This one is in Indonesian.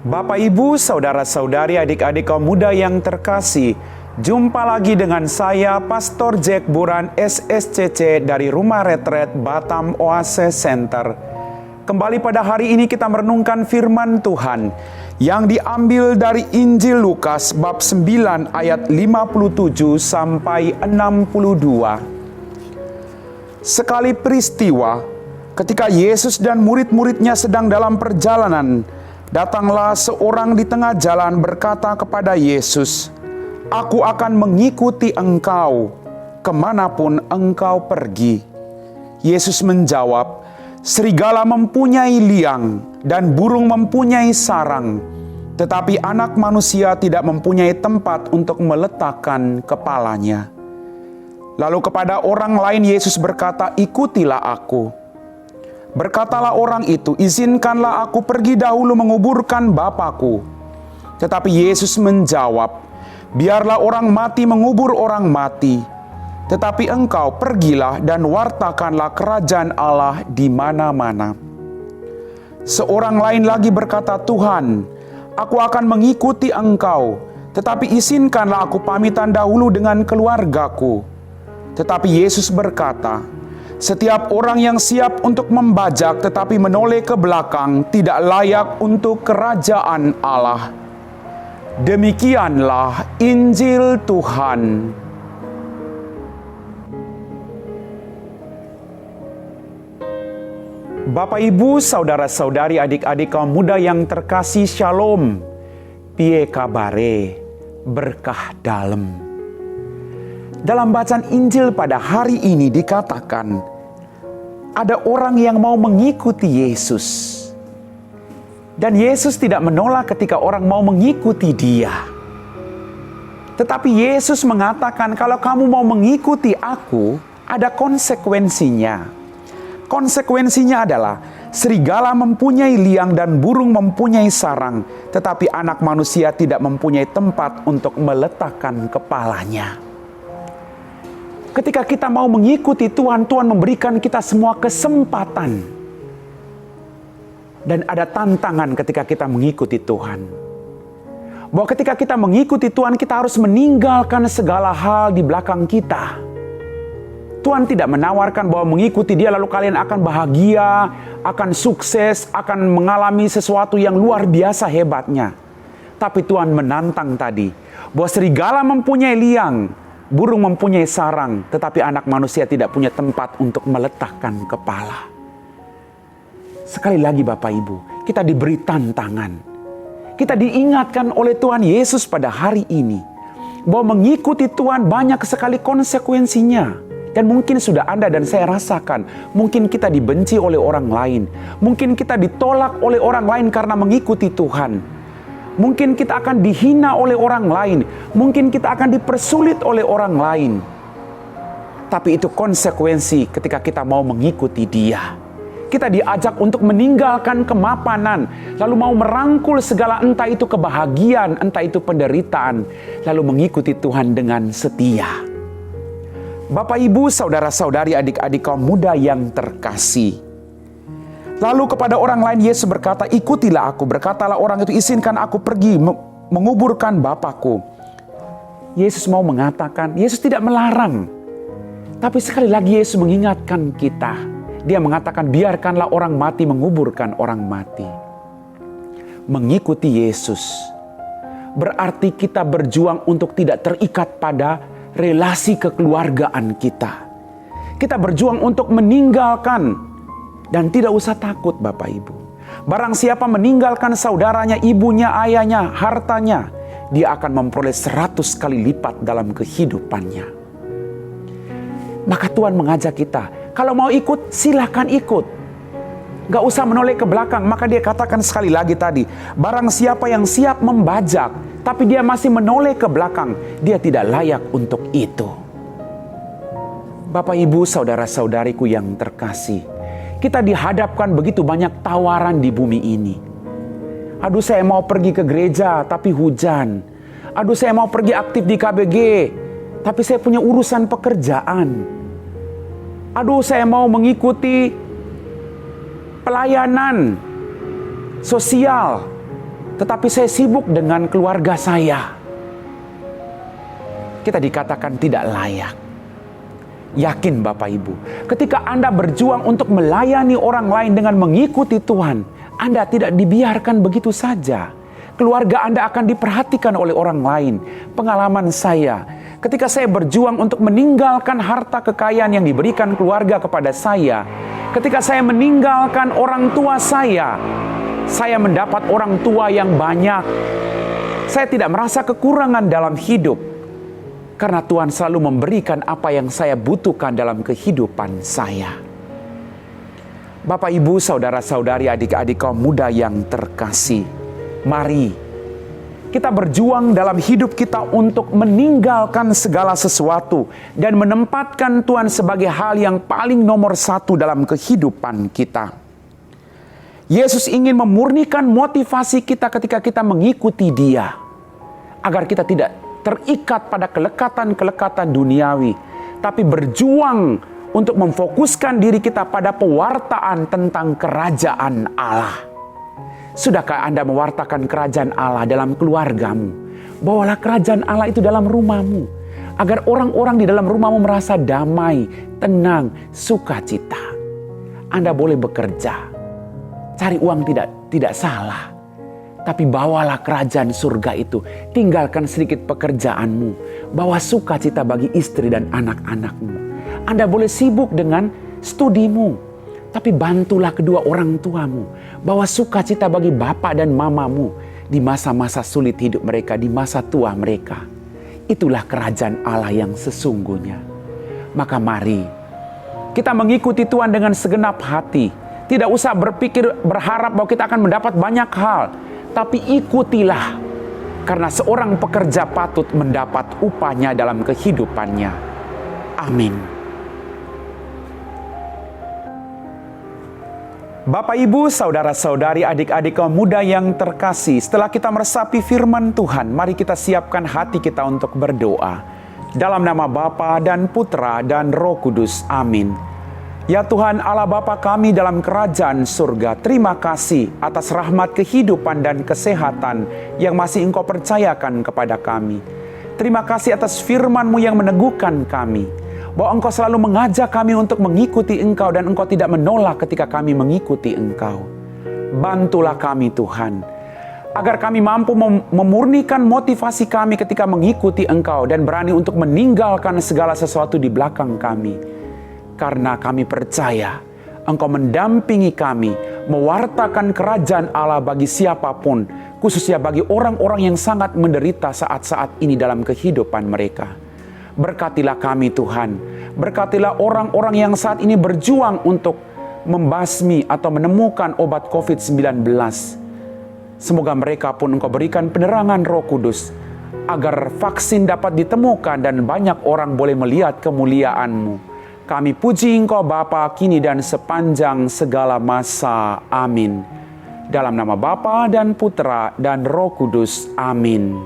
Bapak, Ibu, saudara-saudari, adik-adik kaum muda yang terkasih, jumpa lagi dengan saya, Pastor Jack Buran, SSCC dari Rumah Retret Batam Oase Center. Kembali pada hari ini kita merenungkan firman Tuhan yang diambil dari Injil Lukas bab 9 ayat 57 sampai 62. Sekali peristiwa, ketika Yesus dan murid-muridnya sedang dalam perjalanan, datanglah seorang di tengah jalan berkata kepada Yesus, "Aku akan mengikuti engkau, kemanapun engkau pergi." Yesus menjawab, "Serigala mempunyai liang dan burung mempunyai sarang, tetapi anak manusia tidak mempunyai tempat untuk meletakkan kepalanya." Lalu kepada orang lain Yesus berkata, "Ikutilah aku." Berkatalah orang itu, "Izinkanlah aku pergi dahulu menguburkan Bapakku." Tetapi Yesus menjawab, "Biarlah orang mati mengubur orang mati. Tetapi engkau pergilah dan wartakanlah kerajaan Allah di mana-mana." Seorang lain lagi berkata, "Tuhan, aku akan mengikuti engkau, tetapi izinkanlah aku pamitan dahulu dengan keluargaku." Tetapi Yesus berkata, "Setiap orang yang siap untuk membajak tetapi menoleh ke belakang tidak layak untuk kerajaan Allah." Demikianlah Injil Tuhan. Bapak, Ibu, saudara-saudari, adik-adik kaum muda yang terkasih, Shalom. Piye kabare? Berkah dalem. Dalam bacaan Injil pada hari ini dikatakan, ada orang yang mau mengikuti Yesus. Dan Yesus tidak menolak ketika orang mau mengikuti dia. Tetapi Yesus mengatakan, kalau kamu mau mengikuti aku, ada konsekuensinya. Konsekuensinya adalah, serigala mempunyai liang dan burung mempunyai sarang, tetapi anak manusia tidak mempunyai tempat untuk meletakkan kepalanya. Ketika kita mau mengikuti Tuhan, Tuhan memberikan kita semua kesempatan. Dan ada tantangan ketika kita mengikuti Tuhan. Bahwa ketika kita mengikuti Tuhan, kita harus meninggalkan segala hal di belakang kita. Tuhan tidak menawarkan bahwa mengikuti Dia lalu kalian akan bahagia, akan sukses, akan mengalami sesuatu yang luar biasa hebatnya. Tapi Tuhan menantang tadi, bahwa serigala mempunyai liang, burung mempunyai sarang, tetapi anak manusia tidak punya tempat untuk meletakkan kepala. Sekali lagi Bapak Ibu, kita diberi tantangan. Kita diingatkan oleh Tuhan Yesus pada hari ini, bahwa mengikuti Tuhan banyak sekali konsekuensinya. Dan mungkin sudah Anda dan saya rasakan, mungkin kita dibenci oleh orang lain. Mungkin kita ditolak oleh orang lain karena mengikuti Tuhan. Mungkin kita akan dihina oleh orang lain. Mungkin kita akan dipersulit oleh orang lain. Tapi itu konsekuensi ketika kita mau mengikuti Dia. Kita diajak untuk meninggalkan kemapanan. Lalu mau merangkul segala, entah itu kebahagiaan, entah itu penderitaan. Lalu mengikuti Tuhan dengan setia. Bapak, Ibu, saudara-saudari, adik-adik kaum muda yang terkasih. Lalu kepada orang lain Yesus berkata, "Ikutilah aku." Berkatalah orang itu, "Izinkan aku pergi menguburkan Bapakku." Yesus mau mengatakan, Yesus tidak melarang. Tapi sekali lagi Yesus mengingatkan kita. Dia mengatakan, biarkanlah orang mati menguburkan orang mati. Mengikuti Yesus berarti kita berjuang untuk tidak terikat pada relasi kekeluargaan kita. Kita berjuang untuk meninggalkan. Dan tidak usah takut Bapak Ibu. Barang siapa meninggalkan saudaranya, ibunya, ayahnya, hartanya, dia akan memperoleh 100 kali lipat dalam kehidupannya. Maka Tuhan mengajak kita, kalau mau ikut, silakan ikut. Gak usah menoleh ke belakang. Maka dia katakan sekali lagi tadi, barang siapa yang siap membajak, tapi dia masih menoleh ke belakang, dia tidak layak untuk itu. Bapak, Ibu, saudara-saudariku yang terkasih, kita dihadapkan begitu banyak tawaran di bumi ini. Aduh, saya mau pergi ke gereja tapi hujan. Aduh, saya mau pergi aktif di KBG tapi saya punya urusan pekerjaan. Aduh, saya mau mengikuti pelayanan sosial tetapi saya sibuk dengan keluarga saya. Kita dikatakan tidak layak. Yakin Bapak Ibu, ketika Anda berjuang untuk melayani orang lain dengan mengikuti Tuhan, Anda tidak dibiarkan begitu saja. Keluarga Anda akan diperhatikan oleh orang lain. Pengalaman saya, ketika saya berjuang untuk meninggalkan harta kekayaan yang diberikan keluarga kepada saya, ketika saya meninggalkan orang tua saya mendapat orang tua yang banyak. Saya tidak merasa kekurangan dalam hidup, karena Tuhan selalu memberikan apa yang saya butuhkan dalam kehidupan saya. Bapak, Ibu, saudara-saudari, adik-adik kaum muda yang terkasih, mari kita berjuang dalam hidup kita untuk meninggalkan segala sesuatu dan menempatkan Tuhan sebagai hal yang paling nomor satu dalam kehidupan kita. Yesus ingin memurnikan motivasi kita ketika kita mengikuti Dia, agar kita tidak terikat pada kelekatan-kelekatan duniawi, tapi berjuang untuk memfokuskan diri kita pada pewartaan tentang kerajaan Allah. Sudahkah Anda mewartakan kerajaan Allah dalam keluargamu? Bawalah kerajaan Allah itu dalam rumahmu, agar orang-orang di dalam rumahmu merasa damai, tenang, sukacita. Anda boleh bekerja, cari uang tidak salah. Tapi bawalah kerajaan surga itu. Tinggalkan sedikit pekerjaanmu. Bawa sukacita bagi istri dan anak-anakmu. Anda boleh sibuk dengan studimu, tapi bantulah kedua orang tuamu. Bawa sukacita bagi bapak dan mamamu di masa-masa sulit hidup mereka, di masa tua mereka. Itulah kerajaan Allah yang sesungguhnya. Maka mari kita mengikuti Tuhan dengan segenap hati. Tidak usah berharap bahwa kita akan mendapat banyak hal, tapi ikutilah, karena seorang pekerja patut mendapat upahnya dalam kehidupannya. Amin. Bapak, Ibu, saudara-saudari, adik-adik kaum muda yang terkasih, setelah kita meresapi firman Tuhan, mari kita siapkan hati kita untuk berdoa. Dalam nama Bapa dan Putra dan Roh Kudus. Amin. Ya Tuhan Allah Bapa kami dalam kerajaan surga, terima kasih atas rahmat kehidupan dan kesehatan yang masih Engkau percayakan kepada kami. Terima kasih atas firman-Mu yang meneguhkan kami, bahwa Engkau selalu mengajak kami untuk mengikuti Engkau dan Engkau tidak menolak ketika kami mengikuti Engkau. Bantulah kami Tuhan, agar kami mampu memurnikan motivasi kami ketika mengikuti Engkau dan berani untuk meninggalkan segala sesuatu di belakang kami. Karena kami percaya Engkau mendampingi kami mewartakan kerajaan Allah bagi siapapun, khususnya bagi orang-orang yang sangat menderita saat-saat ini dalam kehidupan mereka. Berkatilah kami Tuhan, berkatilah orang-orang yang saat ini berjuang untuk membasmi atau menemukan obat COVID-19. Semoga mereka pun Engkau berikan penerangan Roh Kudus, agar vaksin dapat ditemukan dan banyak orang boleh melihat kemuliaan-Mu. Kami puji Engkau Bapa kini dan sepanjang segala masa. Amin. Dalam nama Bapa dan Putra dan Roh Kudus. Amin.